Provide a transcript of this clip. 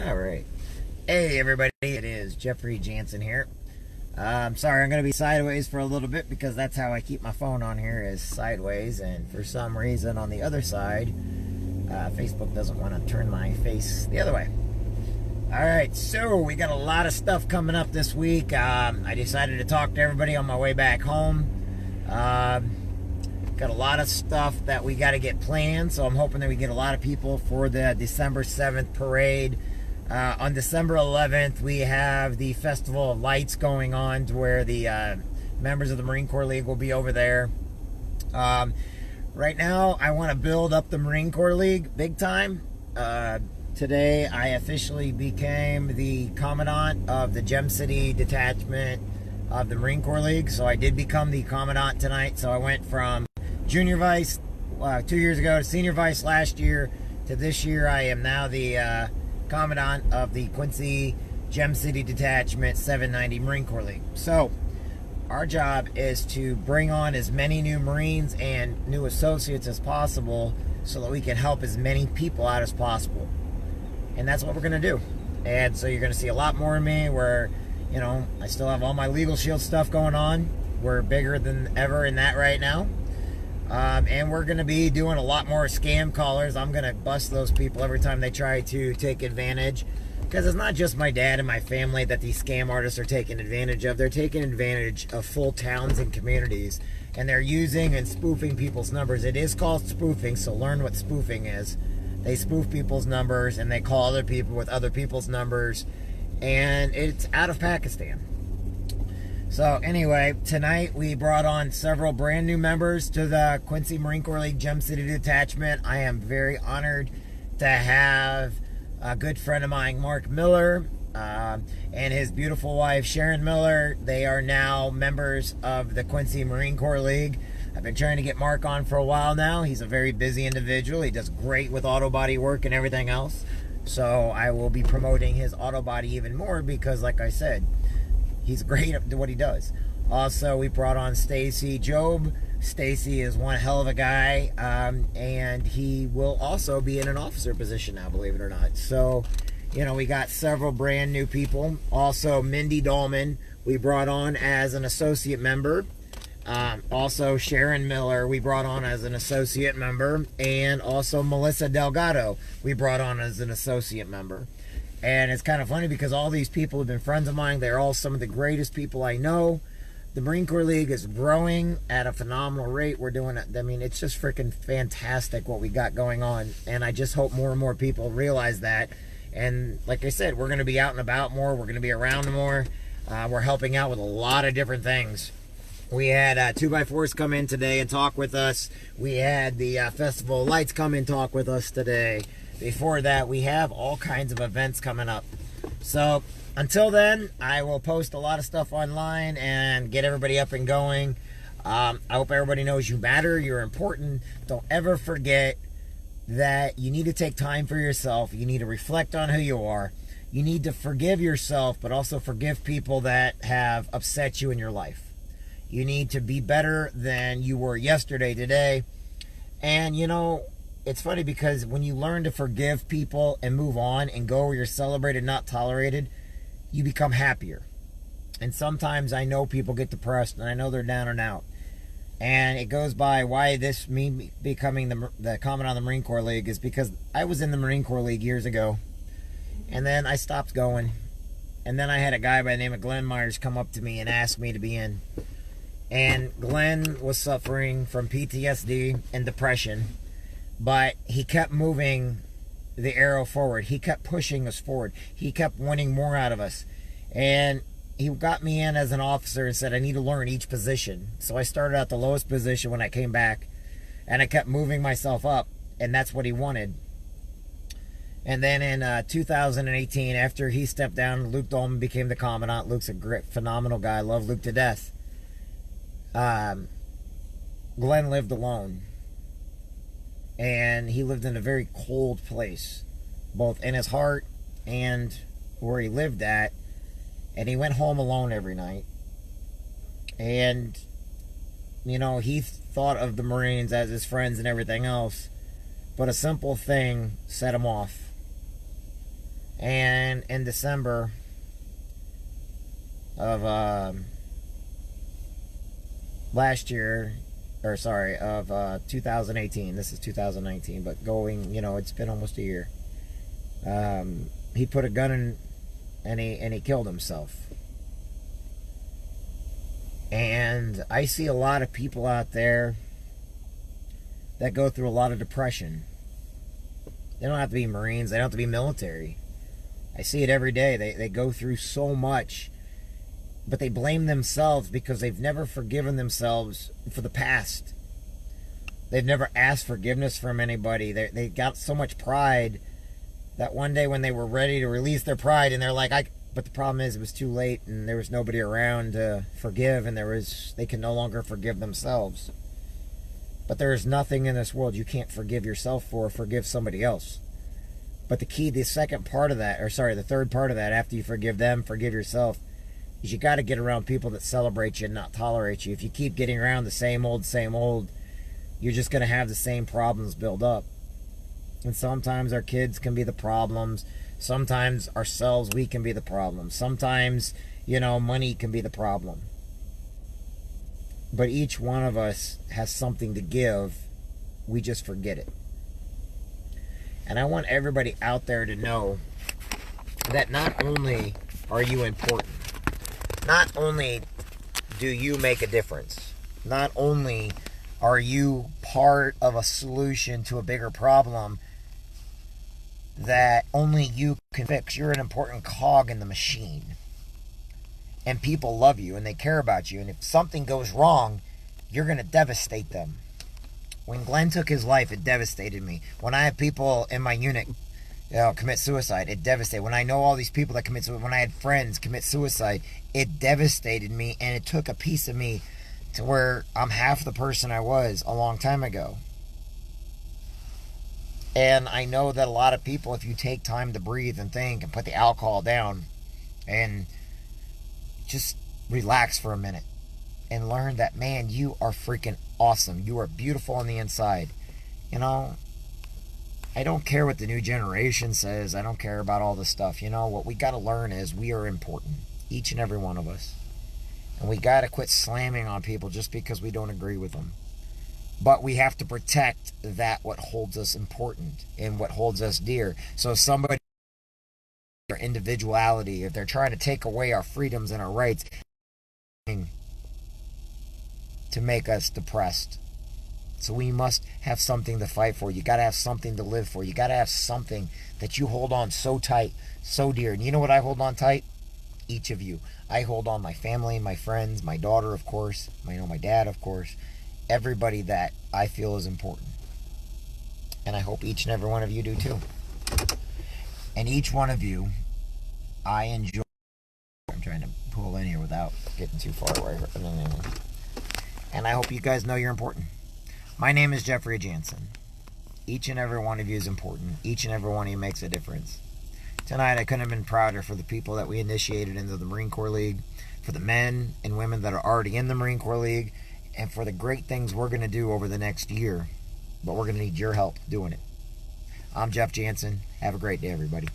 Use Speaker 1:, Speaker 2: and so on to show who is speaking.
Speaker 1: All right. Hey, everybody. It is Jeffrey Jansen here. I'm sorry, I'm going to be sideways for a little bit because that's how I keep my phone on here, is sideways. And for some reason on the other side, Facebook doesn't want to turn my face the other way. All right, so we got a lot of stuff coming up this week. I decided to talk to everybody on my way back home. Got a lot of stuff that we got to get planned, so I'm hoping that we get a lot of people for the December 7th parade. On December 11th, we have the Festival of Lights going on, to where the members of the Marine Corps League will be over there. Right now, I want to build up the Marine Corps League big time. Today, I officially became the Commandant of the Gem City Detachment of the Marine Corps League. So I did become the Commandant tonight. So I went from Junior Vice 2 years ago to Senior Vice last year to this year. I am now the Commandant of the Quincy Gem City Detachment 790 Marine Corps League. So our job is to bring on as many new Marines and new associates as possible so that we can help as many people out as possible. And that's what we're going to do. And so you're going to see a lot more of me where, you know, I still have all my legal shield stuff going on. We're bigger than ever in that right now. And we're going to be doing a lot more scam callers. I'm going to bust those people every time they try to take advantage. Because it's not just my dad and my family that these scam artists are taking advantage of. They're taking advantage of full towns and communities. And they're using and spoofing people's numbers. It is called spoofing, so learn what spoofing is. They spoof people's numbers and they call other people with other people's numbers. And it's out of Pakistan. So anyway, tonight we brought on several brand new members to the Quincy Marine Corps League Gem City Detachment. I am very honored to have a good friend of mine, Mark Miller, and his beautiful wife, Sharon Miller. They are now members of the Quincy Marine Corps League. I've been trying to get Mark on for a while now. He's a very busy individual. He does great with auto body work and everything else. So I will be promoting his auto body even more because, like I said, he's great at what he does. Also, we brought on Stacy Job. Stacy is one hell of a guy, and he will also be in an officer position now, believe it or not. So, you know, we got several brand new people. Also, Mindy Dahlman, we brought on as an associate member. Also, Sharon Miller, we brought on as an associate member. And also, Melissa Delgado, we brought on as an associate member. And it's kind of funny because all these people have been friends of mine. They're all some of the greatest people I know. The Marine Corps League is growing at a phenomenal rate. We're doing it. I mean, it's just freaking fantastic what we got going on. And I just hope more and more people realize that. And like I said, we're going to be out and about more. We're going to be around more. We're helping out with a lot of different things. We had 2x4s come in today and talk with us. We had the Festival of Lights come and talk with us today. Before that, we have all kinds of events coming up. So until then, I will post a lot of stuff online and get everybody up and going. I hope everybody knows you matter. You're important. Don't ever forget that you need to take time for yourself. You need to reflect on who you are. You need to forgive yourself, but also forgive people that have upset you in your life. You need to be better than you were yesterday, today. And, you know, it's funny because when you learn to forgive people and move on and go where you're celebrated, not tolerated, you become happier. And sometimes I know people get depressed and I know they're down and out. And it goes by why this, me becoming the Commandant of the Marine Corps League, is because I was in the Marine Corps League years ago. And then I stopped going. And then I had a guy by the name of Glenn Myers come up to me and ask me to be in. And Glenn was suffering from PTSD and depression. But he kept moving the arrow forward. He kept pushing us forward. He kept wanting more out of us. And he got me in as an officer and said, I need to learn each position. So I started at the lowest position when I came back. And I kept moving myself up. And that's what he wanted. And then in 2018, after he stepped down, Luke Dolman became the Commandant. Luke's a great, phenomenal guy. I love Luke to death. Glenn lived alone. And he lived in a very cold place, both in his heart and where he lived at. And he went home alone every night. And, you know, he thought of the Marines as his friends and everything else. But a simple thing set him off. And in December of last year, or sorry, of 2018, this is 2019, but going, it's been almost a year. He put a gun in, and he killed himself. And I see a lot of people out there that go through a lot of depression. They don't have to be Marines, they don't have to be military. I see it every day. They go through so much, but they blame themselves because they've never forgiven themselves for the past. They've never asked forgiveness from anybody. They got so much pride that one day when they were ready to release their pride, and they're like, but the problem is it was too late, and there was nobody around to forgive, and they can no longer forgive themselves. But there is nothing in this world you can't forgive yourself for or forgive somebody else. But the second part of that, the third part of that, after you forgive them, forgive yourself, is you got to get around people that celebrate you and not tolerate you. If you keep getting around the same old, you're just going to have the same problems build up. And sometimes our kids can be the problems. Sometimes ourselves, we can be the problem. Sometimes, money can be the problem. But each one of us has something to give. We just forget it. And I want everybody out there to know that not only are you important, not only do you make a difference, not only are you part of a solution to a bigger problem that only you can fix. You're an important cog in the machine. And people love you and they care about you. And if something goes wrong, you're going to devastate them. When Glenn took his life, it devastated me. When I have people in my unit commit suicide, it devastated. When I know all these people that commit suicide, when I had friends commit suicide, it devastated me, and it took a piece of me to where I'm half the person I was a long time ago. And I know that a lot of people, if you take time to breathe and think and put the alcohol down and just relax for a minute and learn that, man, you are freaking awesome. You are beautiful on the inside. I don't care what the new generation says. I don't care about all this stuff. What we got to learn is we are important, each and every one of us. And we got to quit slamming on people just because we don't agree with them. But we have to protect what holds us important and what holds us dear. So if somebody, our individuality, if they're trying to take away our freedoms and our rights to make us depressed. So we must have something to fight for. You got to have something to live for. You got to have something that you hold on so tight, so dear. And you know what I hold on tight? Each of you. I hold on my family, my friends, my daughter, of course. My dad, of course. Everybody that I feel is important. And I hope each and every one of you do too. And each one of you, I enjoy. I'm trying to pull in here without getting too far away. And I hope you guys know you're important. My name is Jeffrey Jansen. Each and every one of you is important. Each and every one of you makes a difference. Tonight, I couldn't have been prouder for the people that we initiated into the Marine Corps League, for the men and women that are already in the Marine Corps League, and for the great things we're going to do over the next year. But we're going to need your help doing it. I'm Jeff Jansen. Have a great day, everybody.